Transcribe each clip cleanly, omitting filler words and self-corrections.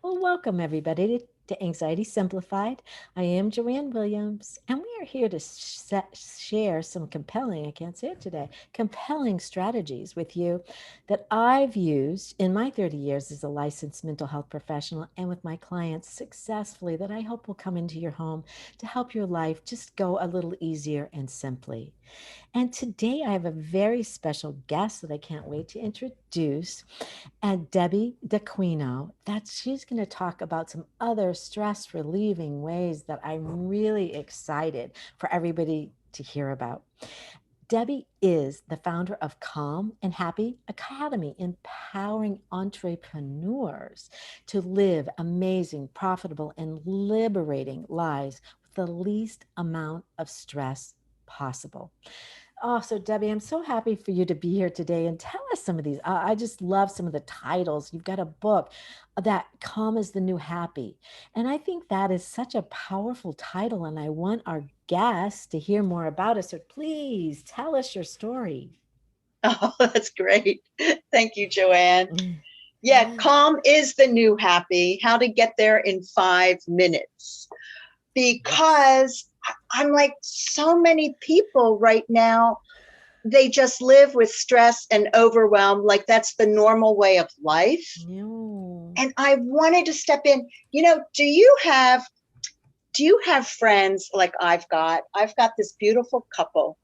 Well, welcome everybody to Anxiety Simplified. I am Joanne Williams, and we are here to share some compelling, I can't say it today, compelling strategies with you that I've used in my 30 years as a licensed mental health professional and with my clients successfully that I hope will come into your home to help your life just go a little easier and simply. And today I have a very special guest that I can't wait to introduce, and Debbie Aquino. That she's going to talk about some other stress relieving ways that I'm really excited for everybody to hear about. Debbie is the founder of Calm and Happy Academy, empowering entrepreneurs to live amazing, profitable, and liberating lives with the least amount of stress possible. Oh, so Debbie, I'm so happy for you to be here today and tell us some of these. I just love some of the titles. You've got a book that Calm is the New Happy. And I think that is such a powerful title. And I want our guests to hear more about it. So please tell us your story. Oh, that's great. Thank you, Joanne. Mm. Yeah, calm is the new happy. How to get there in 5 minutes. Yes. Because I'm like so many people right now, they just live with stress and overwhelm. Like that's the normal way of life. No. And I wanted to step in. Do you have friends like I've got? I've got this beautiful couple.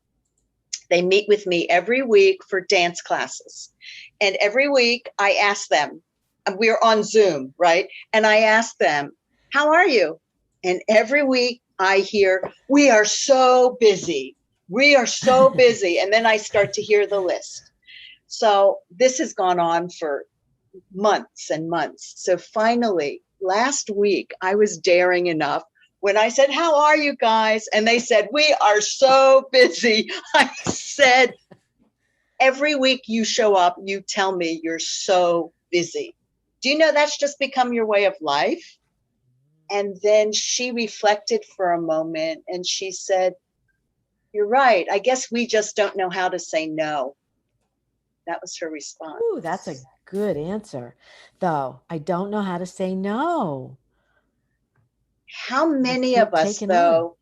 They meet with me every week for dance classes. And every week I ask them, and we're on Zoom, right? And I ask them, how are you? And every week I hear, we are so busy. We are so busy. And then I start to hear the list. So this has gone on for months and months. So finally, last week, I was daring enough when I said, how are you guys? And they said, we are so busy. I said, every week you show up, you tell me you're so busy. Do you know that's just become your way of life? And then she reflected for a moment and she said, you're right. I guess we just don't know how to say no. That was her Ooh, that's a response. good answer. Though I don't know how to say no. How You many of keep us, taking on. though,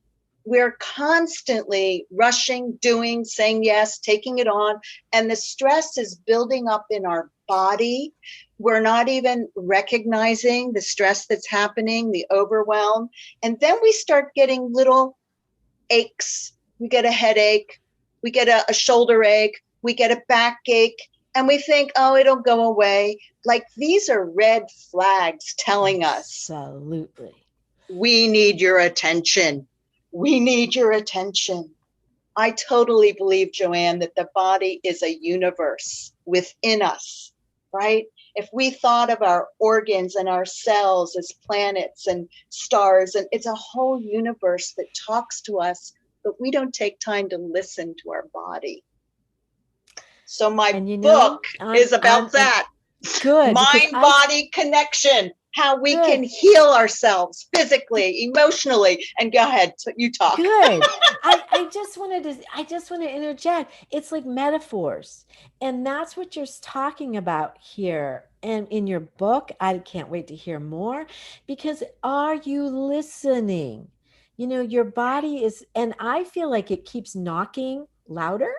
we're constantly rushing, doing, saying yes, taking it on, and the stress is building up in our body. We're not even recognizing the stress that's happening, the overwhelm. And then we start getting little aches. We get a headache, we get a shoulder ache, we get a backache, and we think, oh, it'll go away. Like these are red flags telling us Absolutely. we need your attention. We need your attention. I totally believe, Joanne, that the body is a universe within us, right? If we thought of our organs and our cells as planets and stars, and it's a whole universe that talks to us, but we don't take time to listen to our body. So my And book I'm is about I'm and that. good because Mind I body connection, how we good. can heal ourselves physically, emotionally. And go ahead, you talk. Good. I just want to interject. It's like metaphors. And that's what you're talking about here. And in your book, I can't wait to hear more because are you listening? Your body is, and I feel like it keeps knocking louder,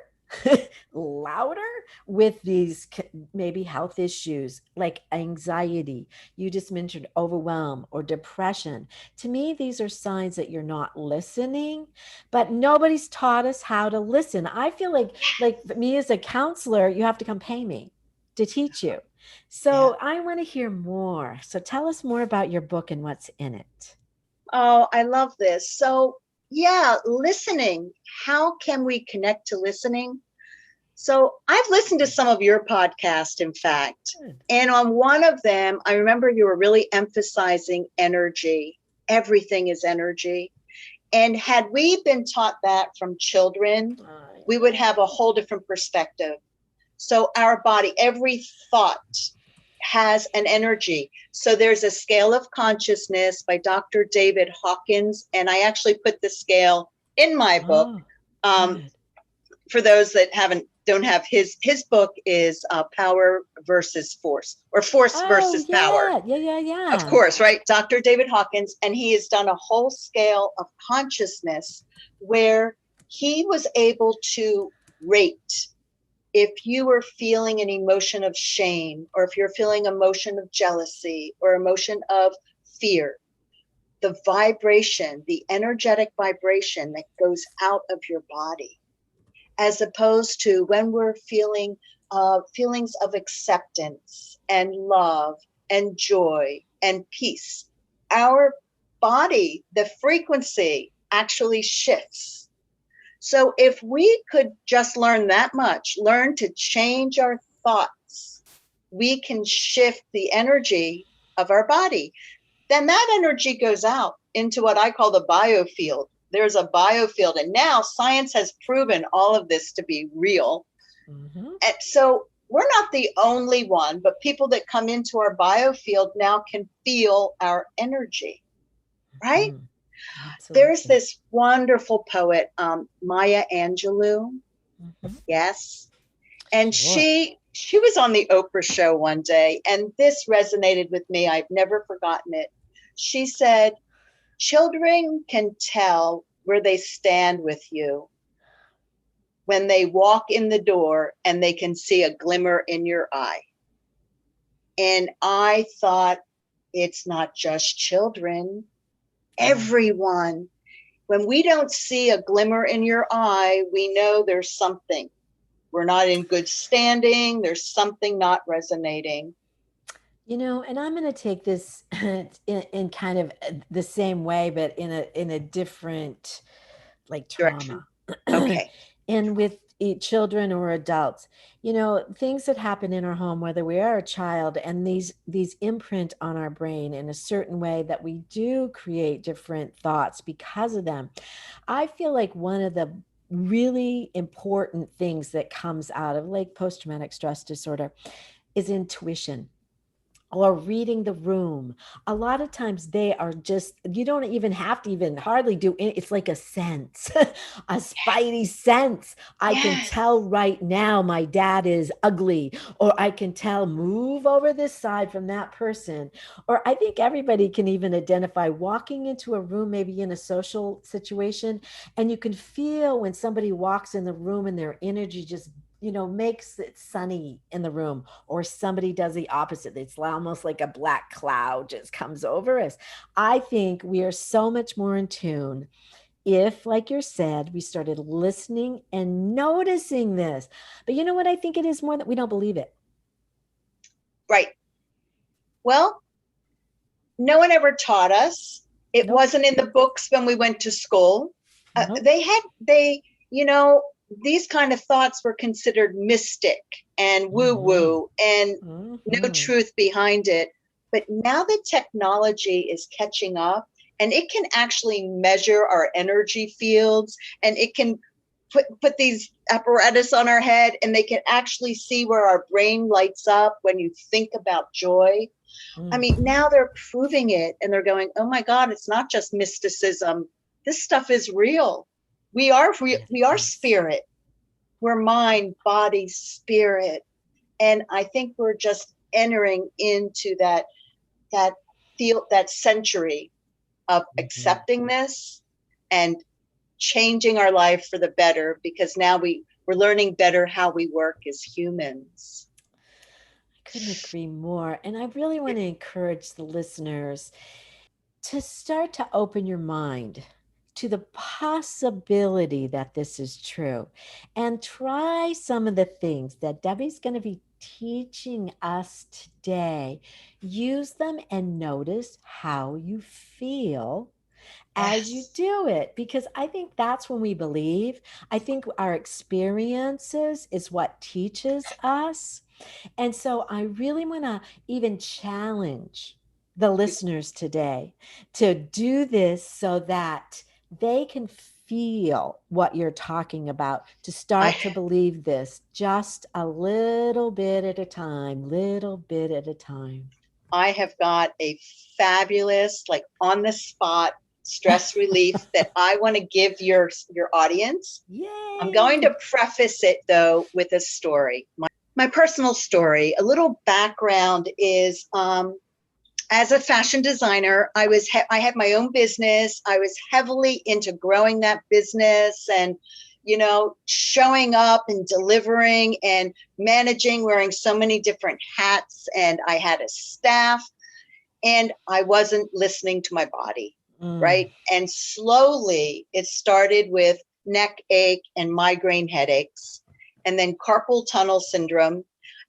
louder with these maybe health issues like anxiety. You just mentioned overwhelm or depression. To me, these are signs that you're not listening, but nobody's taught us how to listen. I feel like me as a counselor, you have to come pay me to teach you. Yeah. So I want to hear more. So tell us more about your book and what's in it. Oh, I love this. So, yeah, listening. How can we connect to listening? So, I've listened to some of your podcasts, in fact. Good. And on one of them, I remember you were really emphasizing energy. Everything is energy. And had we been taught that from children, I we would have a know. whole different perspective. So, our body, every thought has an energy. So there's a scale of consciousness by Dr. David Hawkins, and I actually put the scale in my book. Oh, Um, good. for those that haven't don't have his book is Power versus Force, or Force Oh, versus Power. yeah. Yeah, yeah, Of yeah. course, right? Dr. David Hawkins, and he has done a whole scale of consciousness where he was able to rate if you were feeling an emotion of shame, or if you're feeling emotion of jealousy or emotion of fear, the vibration, the energetic vibration that goes out of your body, as opposed to when we're feeling feelings of acceptance and love and joy and peace. Our body, the frequency actually shifts. So if we could just learn that much, learn to change our thoughts, we can shift the energy of our body. Then that energy goes out into what I call the biofield. There's a biofield, and now science has proven all of this to be real. Mm-hmm. And so we're not the only one, but people that come into our biofield now can feel our energy, right? Mm-hmm. There's Absolutely. this wonderful poet, Maya Angelou. Mm-hmm. Yes. And Sure. she was on the Oprah show one day, and this resonated with me. I've never forgotten it. She said, children can tell where they stand with you when they walk in the door and they can see a glimmer in your eye. And I thought, it's not just children, Yeah. everyone. When we don't see a glimmer in your eye, we know there's something. We're not in good standing. There's something not resonating. And I'm going to take this in kind of the same way, but in a different like Direction. trauma. Okay. And with children or adults, things that happen in our home, whether we are a child, and these imprint on our brain in a certain way that we do create different thoughts because of them. I feel like one of the really important things that comes out of like post-traumatic stress disorder is intuition or reading the room. A lot of times they are just, you don't even have to even hardly do it. It's like a sense, a spidey sense. I can Yes. tell right now my dad is ugly, or I can tell move over this side from that person. Or I think everybody can even identify walking into a room, maybe in a social situation, and you can feel when somebody walks in the room and their energy just makes it sunny in the room, or somebody does the opposite. It's almost like a black cloud just comes over us. I think we are so much more in tune if, like you said, we started listening and noticing this. But you know what? I think it is more that we don't believe it. Right. Well, no one ever taught us. It Nope. wasn't in the books when we went to school. Nope. They, you know, these kind of thoughts were considered mystic and woo Mm-hmm. woo and no Mm-hmm. truth behind it. But now the technology is catching up, and it can actually measure our energy fields, and it can put these apparatus on our head, and they can actually see where our brain lights up when you think about joy. I mean, Mm-hmm. now they're proving it, and they're going, oh my God, it's not just mysticism. This stuff is real. It We are is. spirit. We're mind, body, spirit. And I think we're just entering into that that century of Mm-hmm. accepting this and changing our life for the better, because now we're learning better how we work as humans. I couldn't agree more. And I really want to encourage the listeners to start to open your mind to the possibility that this is true and try some of the things that Debbie's going to be teaching us today. Use them and notice how you feel as you Yes. do it, because I think that's when we believe. I think our experiences is what teaches us. And so I really want to even challenge the listeners today to do this so that they can feel what you're talking about, to I start to believe this just a little bit at a time, little bit at a time. I have got a fabulous, like on the spot stress relief that I want to give your audience. I'm going Yay! to preface it, though, with a story. My personal story, a little background is as a fashion designer, I had my own business. I was heavily into growing that business and, showing up and delivering and managing, wearing so many different hats. And I had a staff and I wasn't listening to my body, right? And slowly it started with neck ache and migraine headaches, and then carpal tunnel syndrome.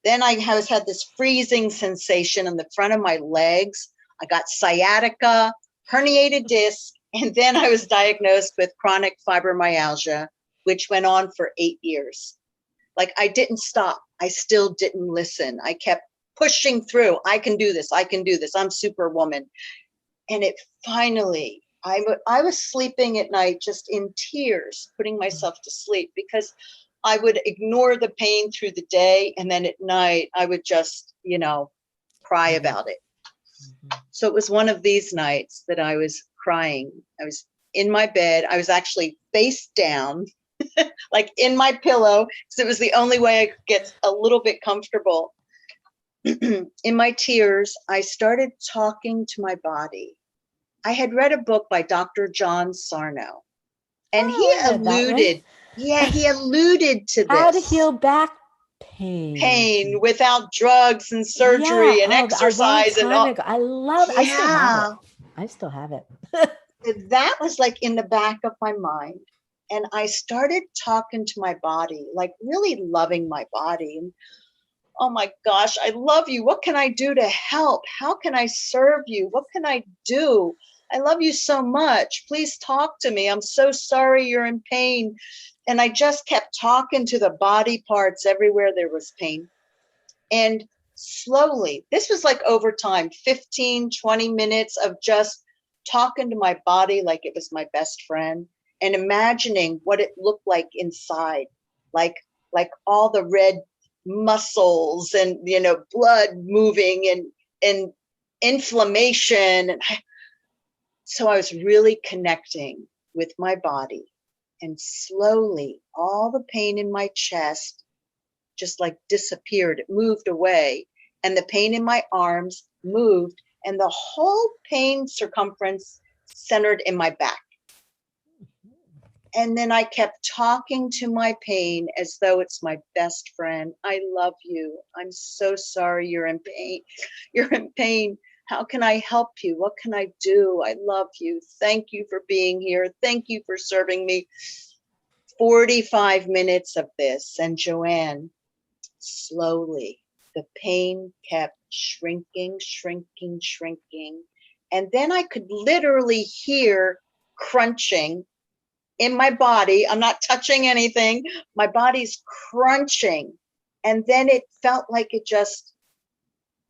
Then I had this freezing sensation in the front of my legs. I got sciatica, herniated disc, and then I was diagnosed with chronic fibromyalgia, which went on for 8 years. Like, I didn't stop. I still didn't listen. I kept pushing through. I can do this. I can do this. I'm Superwoman. And it finally, I was sleeping at night just in tears, putting myself to sleep, because I would ignore the pain through the day. And then at night, I would just, cry about it. So it was one of these nights that I was crying. I was in my bed. I was actually face down, like in my pillow, because it was the only way I could get a little bit comfortable. In my tears, I started talking to my body. I had read a book by Dr. John Sarno, and he Oh, I read that one. alluded, he alluded to How to this heal back pain. pain without drugs and Yeah. surgery and Oh, a long exercise and time all. ago. I still have it. Yeah, I still have it. that was like in the back of my mind. And I started talking to my body, like really loving my body. And oh my gosh, I love you. What can I do to help? How can I serve you? What can I do? I love you so much. Please talk to me. I'm so sorry you're in pain. And I just kept talking to the body parts everywhere there was pain. And slowly, this was like over time, 15, 20 minutes of just talking to my body like it was my best friend and imagining what it looked like inside, like all the red muscles and blood moving and inflammation. And so I was really connecting with my body, and slowly all the pain in my chest just like disappeared. It moved away, and the pain in my arms moved, and the whole pain circumference centered in my back. And then I kept talking to my pain as though it's my best friend. I love you. I'm so sorry you're in pain. You're in pain. How can I help you? What can I do? I love you. Thank you for being here. Thank you for serving me. 45 minutes of this. And Joanne, slowly, the pain kept shrinking, shrinking, shrinking. And then I could literally hear crunching in my body. I'm not touching anything. My body's crunching. And then it felt like it just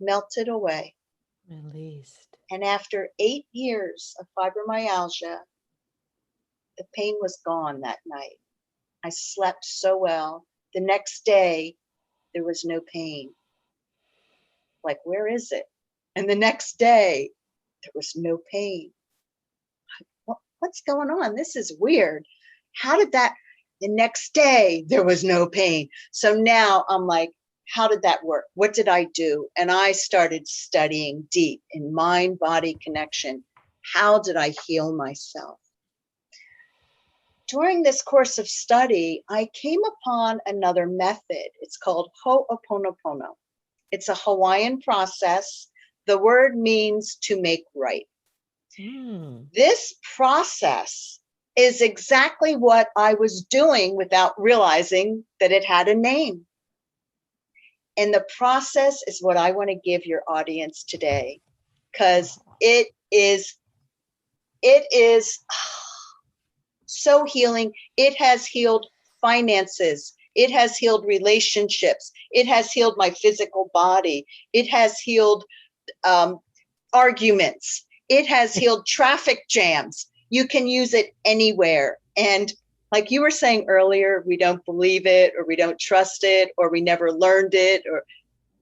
melted away. Released. And after 8 years of fibromyalgia, the pain was gone that night. I slept so well. The next day, there was no pain. Like, where is it? And the next day, there was no pain. What's going on? This is weird. How did that? The next day, there was no pain. So now I'm like, how did that work? What did I do? And I started studying deep in mind-body connection. How did I heal myself? During this course of study, I came upon another method. It's called Ho'oponopono. It's a Hawaiian process. The word means to make right. This process is exactly what I was doing without realizing that it had a name. And the process is what I want to give your audience today, because it is so healing. It has healed finances. It has healed relationships. It has healed my physical body. It has healed arguments. It has healed traffic jams. You can use it anywhere. And like you were saying earlier, we don't believe it, or we don't trust it, or we never learned it.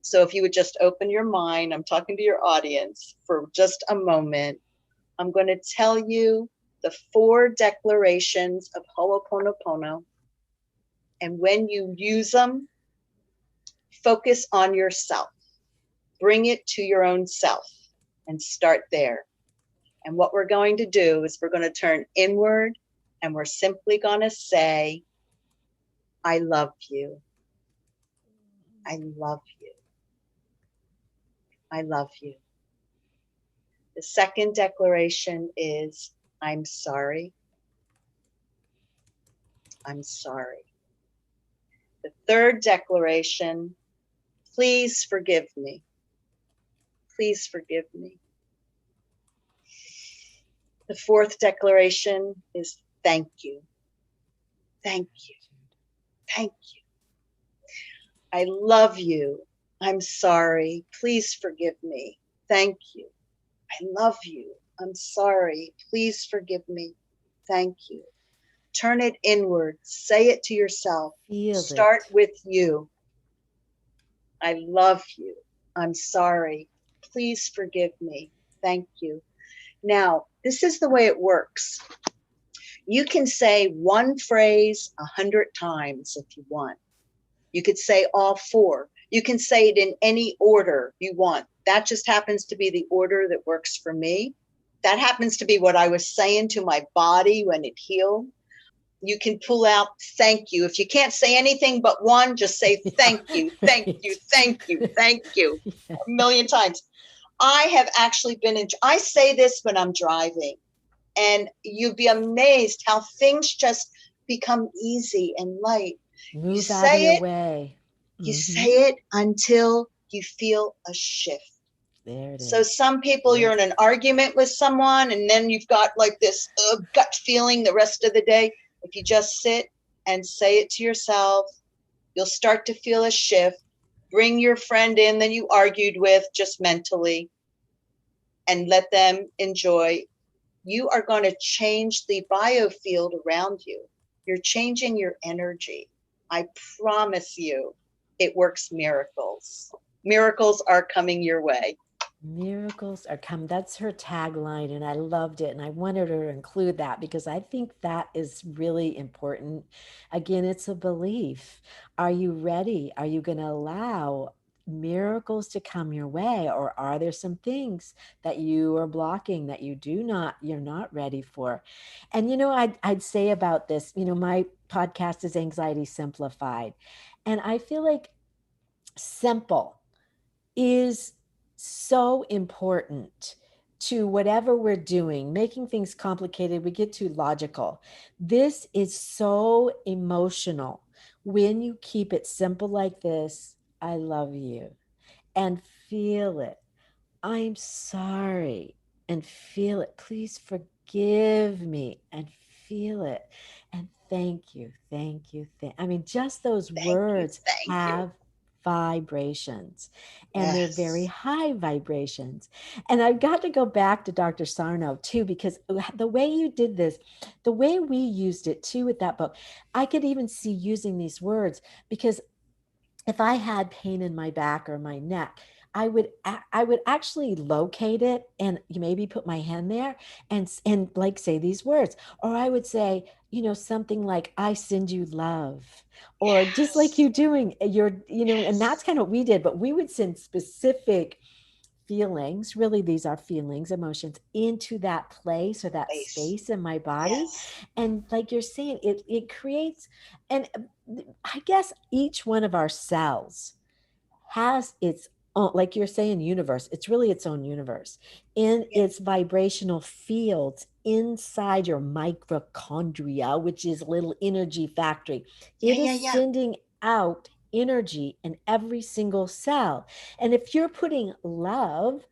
So if you would just open your mind, I'm talking to your audience for just a moment. I'm going to tell you the 4 declarations of Ho'oponopono. And when you use them, focus on yourself. Bring it to your own self and start there. And what we're going to do is we're going to turn inward and we're simply going to say, I love you. I love you. I love you. The second declaration is, I'm sorry. I'm sorry. The third declaration, please forgive me. Please forgive me. The fourth declaration is, thank you. Thank you. Thank you. I love you. I'm sorry. Please forgive me. Thank you. I love you. I'm sorry. Please forgive me. Thank you. Turn it inward. Say it to yourself. Feel Start it. with you. I love you. I'm sorry. Please forgive me. Thank you. Now, this is the way it works. You can say one phrase 100 times if you want. You could say all 4. You can say it in any order you want. That just happens to be the order that works for me. That happens to be what I was saying to my body when it healed. You can pull out thank you. If you can't say anything but one, just say thank you, Yeah, thank you, right. thank you, thank you Yeah. a million times. I have actually I say this when I'm driving, and you'd be amazed how things just become easy and light. You Move out of your say it, way. you say Mm-hmm. it until you feel a shift. There it So is. some people, you're in Yes. an argument with someone, and then you've got like this gut feeling the rest of the day. If you just sit and say it to yourself, you'll start to feel a shift. Bring your friend in that you argued with just mentally and let them enjoy. You are going to change the biofield around you. You're changing your energy. I promise you, it works miracles. Miracles are coming your way. Miracles are come. That's her tagline, and I loved it. And I wanted her to include that because I think that is really important. Again, it's a belief. Are you ready? Are you going to allow miracles to come your way, or are there some things that you are blocking that you're not ready for? And I'd say about this, my podcast is Anxiety Simplified, and I feel like simple is so important to whatever we're doing. Making things complicated, we get too logical. This is so emotional. When you keep it simple like this, I love you, and feel it. I'm sorry, and feel it. Please forgive me, and feel it. And thank you, thank you. I mean, just those Thank you. words Thank you. have vibrations, and they're very Yes. high vibrations. And I've got to go back to Dr. Sarno too, because the way you did this, the way we used it too with that book, I could even see using these words because if I had pain in my back or my neck, I would actually locate it and maybe put my hand there and like say these words, or I would say something like I send you love, or just like Yes. you doing and that's Yes. kind of what we did, but we would send specific feelings, really these are feelings, emotions, into that place or that Place. space in my body. Yes. And like you're saying, it creates, and I guess each one of our cells has its own, like you're saying, universe. It's really its own universe in Yeah. its vibrational fields inside your mitochondria, which is a little energy factory. Yeah. It Yeah. is Yeah. sending out energy in every single cell. And if you're putting love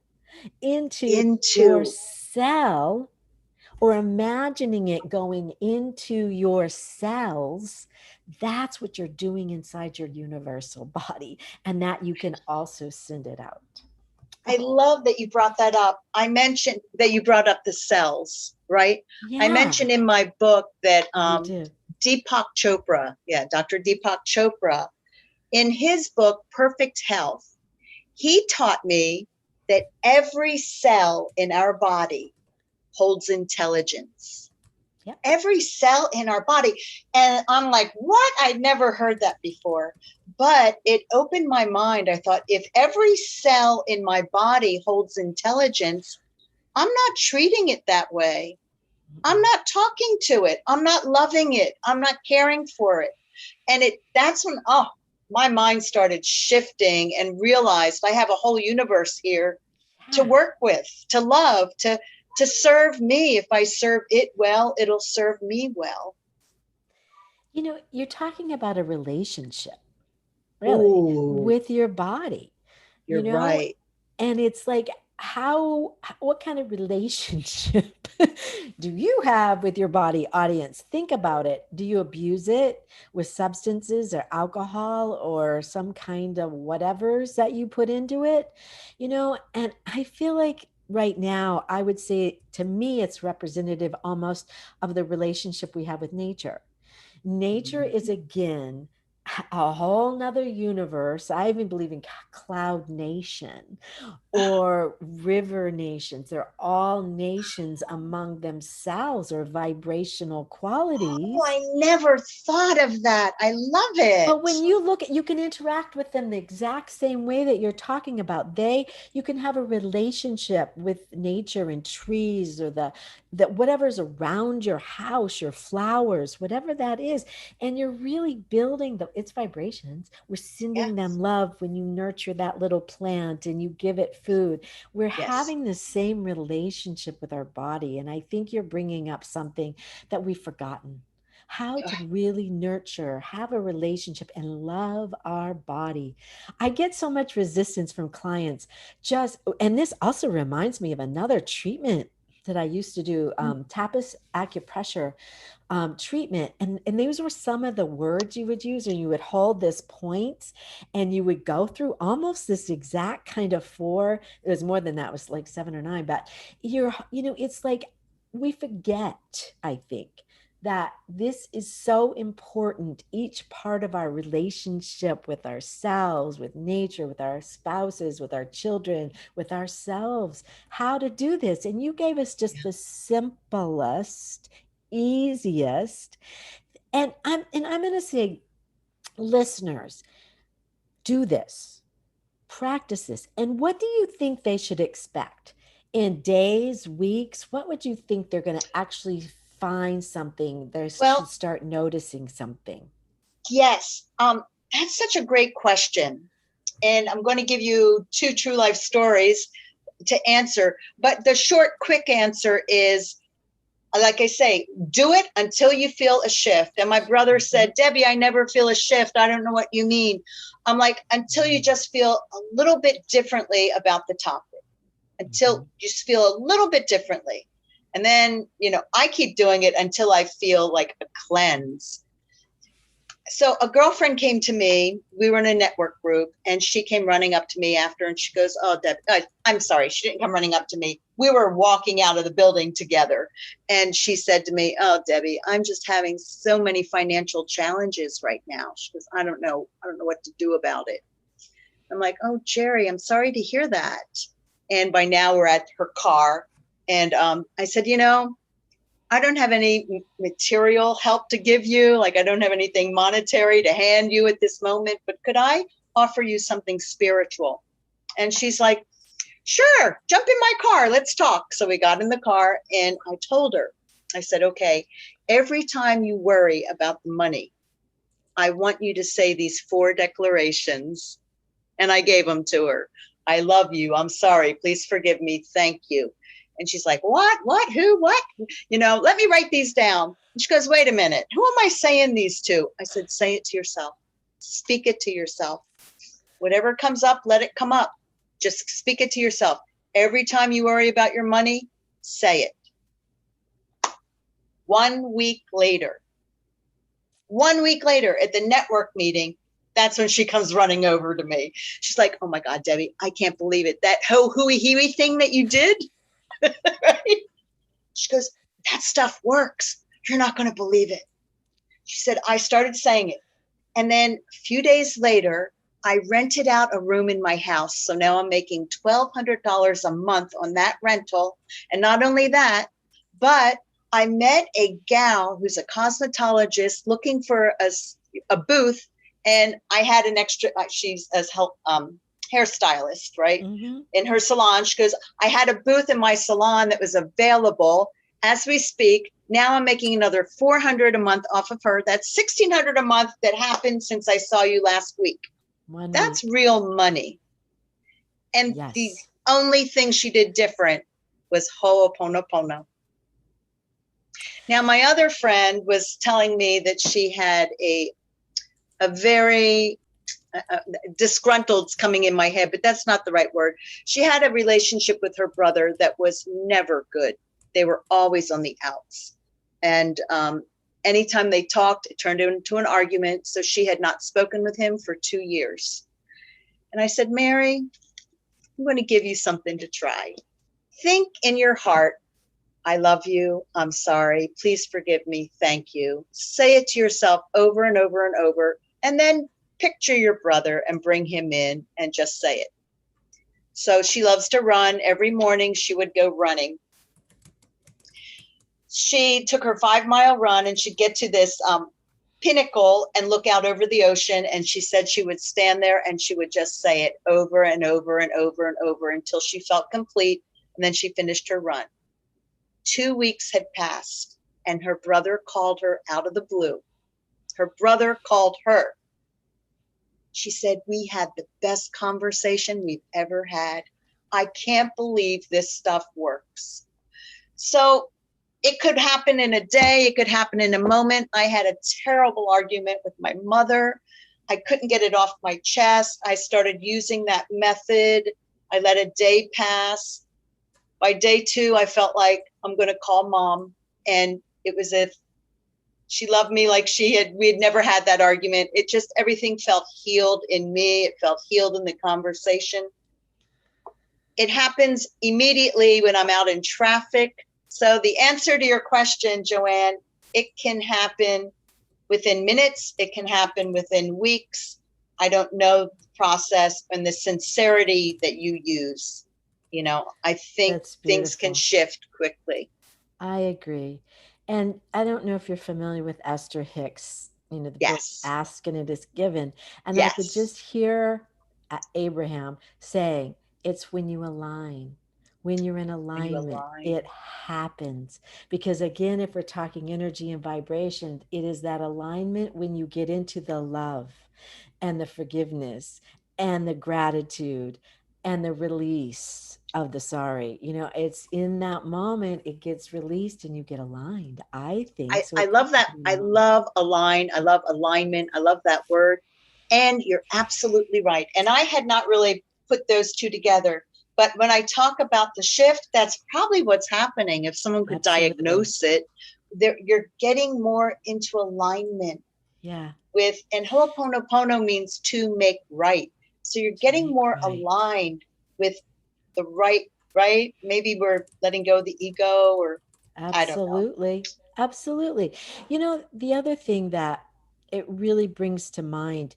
into your Into. cell, or imagining it going into your cells, that's what you're doing inside your universal body, and that you can also send it out. I Oh, love that you brought that up. I mentioned that you brought up the cells, right? I yeah, mentioned in my book that you do. Deepak Chopra, yeah, Dr. Deepak Chopra, in his book, Perfect Health, he taught me that every cell in our body holds intelligence. Yep. Every cell in our body. And I'm like, what? I'd never heard that before. But it opened my mind. I thought, if every cell in my body holds intelligence, I'm not treating it that way. I'm not talking to it. I'm not loving it. I'm not caring for it. And that's when, my mind started shifting and realized I have a whole universe here to Yeah. work with, to love, to serve me. If I serve it well, it'll serve me well. You know, you're talking about a relationship, really, Ooh, with your body, you you're know? right. And it's like, what kind of relationship do you have with your body, audience? Think about it. Do you abuse it with substances or alcohol or some kind of whatevers that you put into it? You know, and I feel like right now, I would say to me, it's representative almost of the relationship we have with nature. Nature is again a whole nother universe. I even believe in cloud nation or river nations. They're all nations among themselves or vibrational Oh, qualities. I never thought of that. I love But it. when you look at, you can interact with them the exact same way that you're talking about. You can have a relationship with nature and trees or that whatever's around your house, your flowers, whatever that is. And you're really building it's vibrations. We're sending them Yes, love when you nurture that little plant and you give it food. We're yes. having the same relationship with our body. And I think you're bringing up something that we've forgotten, how to really nurture, have a relationship, and love our body. I get so much resistance from clients. And this also reminds me of another treatment that I used to do, tapas acupressure treatment. And these were some of the words you would use, and you would hold this point and you would go through almost this exact kind of four. It was more than that, it was like 7 or 9, but it's like we forget, I think, that this is so important. Each part of our relationship with ourselves, with nature, with our spouses, with our children, with ourselves, how to do this. And you gave us just the simplest, easiest. And I'm going to say, listeners, do this, practice this. And what do you think they should expect in days, weeks? What would you think they're going to actually find something? They should Well, start noticing something. yes. That's such a great question. And I'm going to give you two true life stories to answer. But the short, quick answer is, like I say, do it until you feel a shift. And my brother Mhm. said, Debbie, I never feel a shift. I don't know what you mean. I'm like, until you just feel a little bit differently about the topic, until Mhm. you just feel a little bit differently. And then, I keep doing it until I feel like a cleanse. So a girlfriend came to me. We were in a network group, and she came running up to me after, and she goes, "Oh, Deb, I'm sorry, she didn't come running up to me. We were walking out of the building together, and she said to me, "Oh, Debbie, I'm just having so many financial challenges right now." She goes, I don't know what to do about it." I'm like, "Oh, Jerry, I'm sorry to hear that." And by now we're at her car, and I said, I don't have any material help to give you. Like, I don't have anything monetary to hand you at this moment, but could I offer you something spiritual? And she's like, sure, jump in my car. Let's talk. So we got in the car, and I told her, I said, okay, every time you worry about the money, I want you to say these 4 declarations. And I gave them to her. I love you. I'm sorry. Please forgive me. Thank you. And she's like, what, who, what? Let me write these down. And she goes, wait a minute. Who am I saying these to? I said, say it to yourself. Speak it to yourself. Whatever comes up, let it come up. Just speak it to yourself. Every time you worry about your money, say it. 1 week later, 1 week later at the network meeting, that's when she comes running over to me. She's like, oh my God, Debbie, I can't believe it. That hooey hewy thing that you did, right? She goes, that stuff works. You're not going to believe it. She said, I started saying it. And then a few days later, I rented out a room in my house. So now I'm making $1,200 a month on that rental. And not only that, but I met a gal who's a cosmetologist looking for a booth, and I had an extra. She's as help hairstylist, right? Mm-hmm. In her salon, she goes, I had a booth in my salon that was available as we speak. Now I'm making another $400 a month off of her. That's $1,600 a month that happened since I saw you last week. One That's week. real money. And the Yes. only thing she did different was Ho'oponopono. Now, my other friend was telling me that she had a very disgruntled's coming in my head, but that's not the right word. She had a relationship with her brother that was never good. They were always on the outs. And anytime they talked, it turned into an argument. So she had not spoken with him for 2 years. And I said, Mary, I'm going to give you something to try. Think in your heart, I love you. I'm sorry. Please forgive me. Thank you. Say it to yourself over and over and over. And then picture your brother and bring him in and just say it. So she loves to run. Every morning she would go running. She took her 5-mile run and she'd get to this pinnacle and look out over the ocean. And she said she would stand there and she would just say it over and over and over and over until she felt complete. And then she finished her run. 2 weeks had passed and her brother called her out of the blue. Her brother called her. She said, we had the best conversation we've ever had. I can't believe this stuff works. So it could happen in a day. It could happen in a moment. I had a terrible argument with my mother. I couldn't get it off my chest. I started using that method. I let a day pass. By day 2, I felt like I'm going to call mom. And it was if she loved me like we had never had that argument. It just, everything felt healed in me. It felt healed in the conversation. It happens immediately when I'm out in traffic. So the answer to your question, Joanne, it can happen within minutes. It can happen within weeks. I don't know the process and the sincerity that you use. You know, I think That's things can beautiful. shift quickly. I agree. And I don't know if you're familiar with Esther Hicks, the book Yes. Ask and It Is Given. And I could Yes. just hear Abraham saying, it's when you align. When you're in When you alignment, align. it happens. Because again, if we're talking energy and vibration, it is that alignment when you get into the love and the forgiveness and the gratitude and the release of the sorry. It's in that moment it gets released and you get aligned, I think. So I it love comes that. from I your mind. love align. I love alignment. I love that word. And you're absolutely right. And I had not really put those two together. But when I talk about the shift, that's probably what's happening. If someone could Absolutely. diagnose it, you're getting more into alignment Yeah. with, and Ho'oponopono means to make right. So you're To getting make more right. aligned with the right, right? Maybe we're letting go of the ego, or I don't know. Absolutely. Absolutely. The other thing that it really brings to mind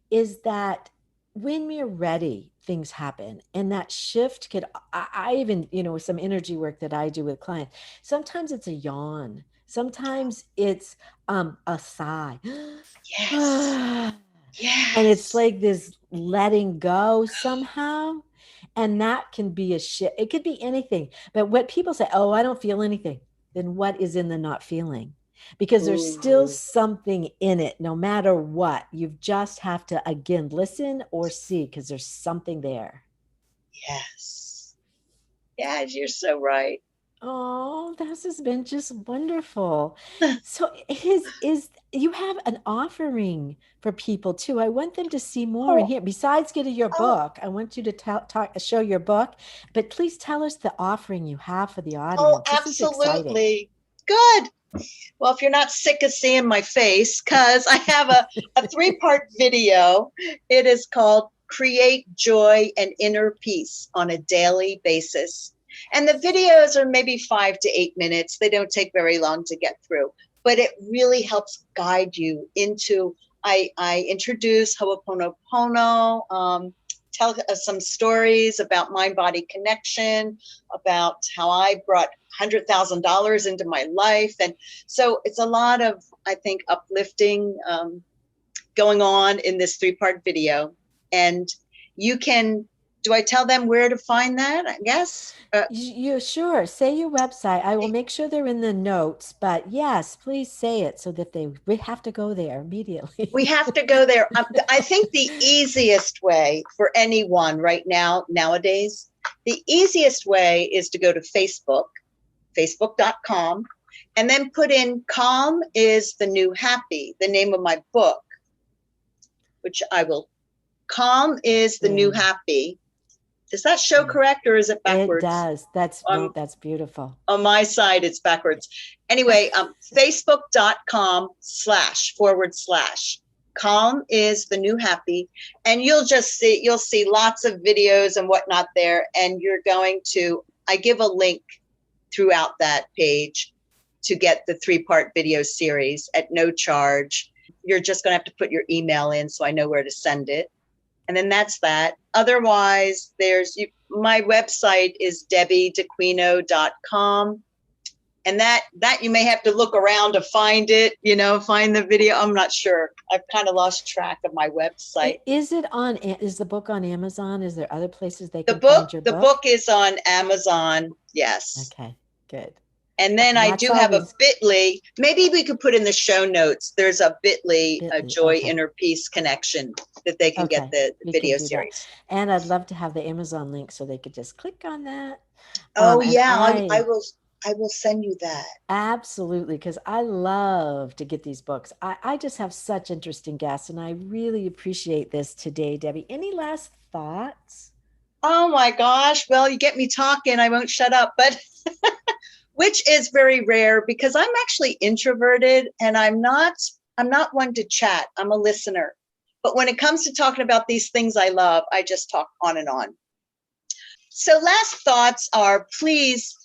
is that when we're ready, things happen. And that shift could, I even, with some energy work that I do with clients, sometimes it's a yawn. Sometimes it's a sigh. Yes. And it's Yes. like this letting go somehow. And that can be a shift. It could be anything. But what people say, oh, I don't feel anything, then what is in the not feeling? Because there's still Ooh, something in it, no matter what. You just have to, again, listen or see because there's something there. yes. Yes, you're so right. Oh, this has been just wonderful. So is you have an offering for people too. I want them to see more in Oh, here. Besides getting your oh, book, I want you to show your book, but please tell us the offering you have for the oh, audience. This is exciting. absolutely. Good. Well, if you're not sick of seeing my face, because I have a 3-part video. It is called Create Joy and Inner Peace on a Daily Basis. And the videos are maybe 5 to 8 minutes. They don't take very long to get through, but it really helps guide you into. I introduce Ho'oponopono, tell some stories about mind body connection, about how I brought $100,000 into my life. And so it's a lot of, I think, uplifting going on in this 3-part video. And you can, do I tell them where to find that? I guess. You sure? Say your website. I will make sure they're in the notes, but yes, please say it so that we have to go there We immediately. have to go there. I think the easiest way for anyone right now, nowadays, the easiest way is to go to Facebook, facebook.com, and then put in Calm is the New Happy, the name of my book, which I will, Calm is the New Good. Happy. Does that show Good. correct or is it It backwards? does. That's no, that's beautiful. On my side, it's backwards. Anyway, facebook.com// Calm is the New Happy. And you'll see lots of videos and whatnot there. And you're going to, I give a link throughout that page to get the 3-part video series at no charge. You're just going to have to put your email in so I know where to send it. And then that's that. Otherwise, my website is debbiedaquino.com. And that you may have to look around to find it, find the video. I'm not sure. I've kind of lost track of my website. Is the book on Amazon? Is there other places they can find your book? The book is on Amazon. Yes. Okay, good. And then I do have a bit.ly. Maybe we could put in the show notes. There's a bit.ly, a Joy Inner Peace connection that they can get the video series. And I'd love to have the Amazon link so they could just click on that. Oh, yeah, I will send you that. Absolutely, because I love to get these books. I just have such interesting guests, and I really appreciate this today, Debbie. Any last thoughts? Oh my gosh. Well, you get me talking. I won't shut up, but which is very rare because I'm actually introverted and I'm not one to chat. I'm a listener. But when it comes to talking about these things I love, I just talk on and on. So last thoughts are, please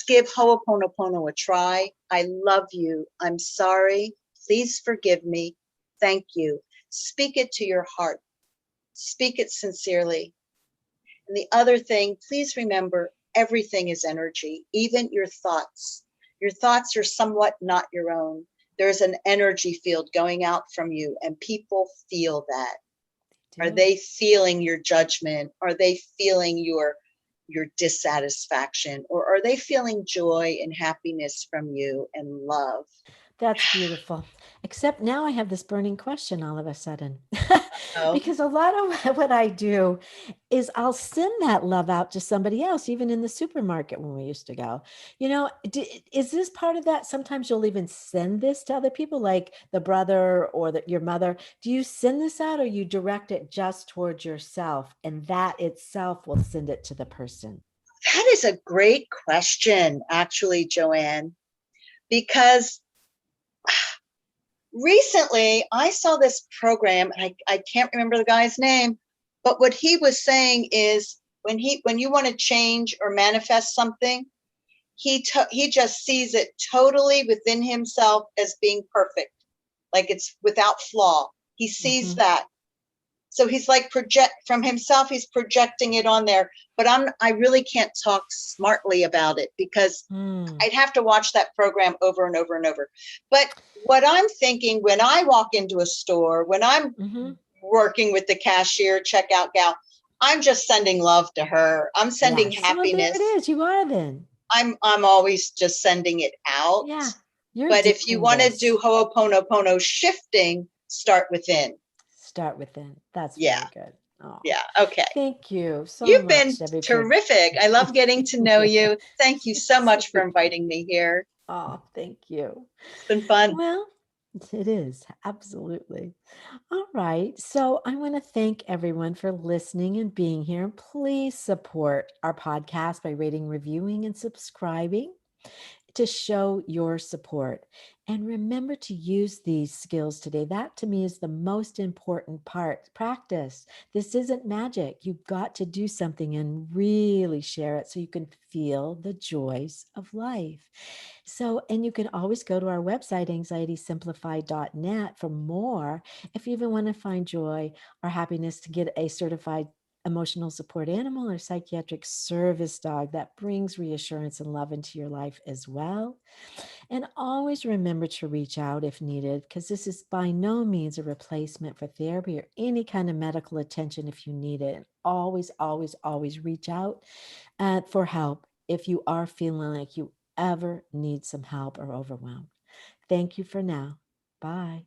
give Ho'oponopono a try. I love you. I'm sorry. Please forgive me. Thank you. Speak it to your heart. Speak it sincerely. And the other thing, please remember, everything is energy, even your thoughts. Your thoughts are somewhat not your own. There's an energy field going out from you, and people feel that. Are they feeling your judgment? Are they feeling your dissatisfaction? Or are they feeling joy and happiness from you and love? That's beautiful. Except now I have this burning question all of a sudden. Oh. Because a lot of what I do is I'll send that love out to somebody else, even in the supermarket when we used to go. Is this part of that? Sometimes you'll even send this to other people, like the brother or your mother. Do you send this out, or you direct it just towards yourself, and that itself will send it to the person? That is a great question, actually, Joanne, because recently I saw this program, and I can't remember the guy's name, but what he was saying is when you want to change or manifest something, he just sees it totally within himself as being perfect, like it's without flaw. He sees that. So he's like from himself, he's projecting it on there. But I really can't talk smartly about it because I'd have to watch that program over and over and over. But what I'm thinking when I walk into a store, when I'm working with the cashier, checkout gal, I'm just sending love to her. I'm sending happiness. Well, there it is. You are then. I'm always just sending it out. Yeah. But if you want to do Ho'oponopono shifting, start within. Start within. That's very good. Oh, yeah. Okay. Thank you so much. You've been terrific. I love getting to know you. Thank you so much for inviting me here. Oh, thank you. It's been fun. Well, it is. Absolutely. All right. So I want to thank everyone for listening and being here. Please support our podcast by rating, reviewing, and subscribing to show your support. And remember to use these skills today. That to me is the most important part. Practice. This isn't magic. You've got to do something and really share it so you can feel the joys of life. So, and you can always go to our website, anxietysimplified.net, for more. If you even want to find joy or happiness, to get a certified emotional support animal or psychiatric service dog that brings reassurance and love into your life as well. And always remember to reach out if needed, because this is by no means a replacement for therapy or any kind of medical attention if you need it. And always, always, always reach out for help if you are feeling like you ever need some help or overwhelmed. Thank you for now. Bye.